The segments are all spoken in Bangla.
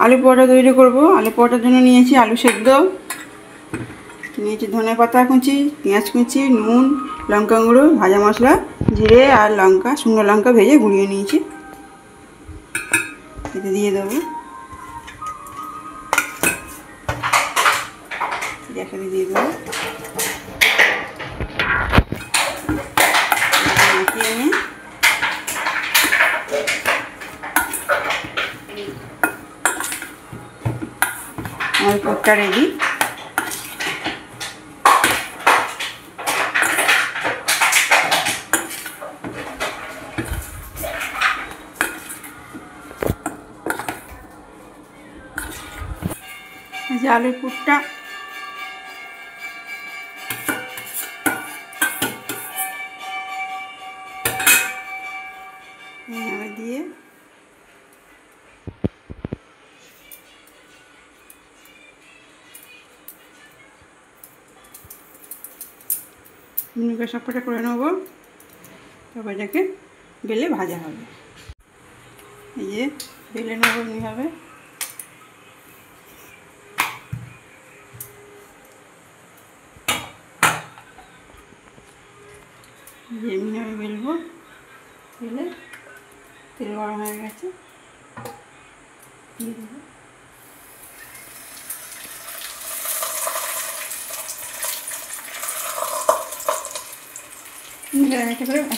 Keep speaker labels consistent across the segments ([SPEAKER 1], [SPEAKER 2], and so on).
[SPEAKER 1] আলু পরোটা তৈরি করব। আলু পরোটার জন্য নিয়েছি আলু সেদ্ধ, নিয়েছি ধনে পাতা কুচি, পেঁয়াজ কুচি, নুন, লঙ্কা গুঁড়ো, ভাজা মশলা, জিরে আর লঙ্কা, শুকনো লঙ্কা ভেজে গুঁড়িয়ে নিয়েছি। এতে দিয়ে দেবো, একসাথে দিয়ে দেবো, মাখিয়ে নিয়ে আমার পুরটা রেডি। যে আলুর পুরটা দিয়ে সবকটা করে নেবো, তারপর এটাকে বেলে ভাজা হবে। এই যে বেলে নেবো এমনিভাবে, এমনিভাবে বেলবো। বেলে তেল গরম হয়ে গেছে, দিয়ে দেবো।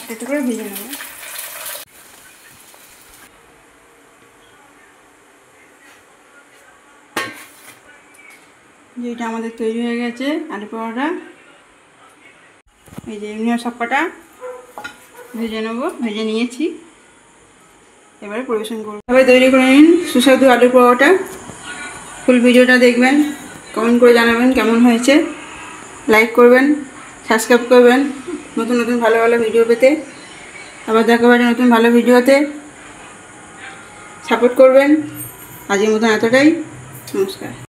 [SPEAKER 1] একটা করে ভেজে নেবো। যেটা আমাদের তৈরি হয়ে গেছে আলু পরোটা। এই যে এমনি সবকটা ভেজে নেবো, ভেজে নিয়েছি, এবারে পরিবেশন করবো। সবাই তৈরি করে নিন সুস্বাদু আলু পরোটা। ফুল ভিডিওটা দেখবেন, কমেন্ট করে জানাবেন কেমন হয়েছে, লাইক করবেন, সাবস্ক্রাইব করবেন নতুন নতুন ভালো ভালো ভিডিও পেতে। আবার দেখা হবে নতুন ভালো ভিডিওতে, সাপোর্ট করবেন। আজকের মতন এতটাই, নমস্কার।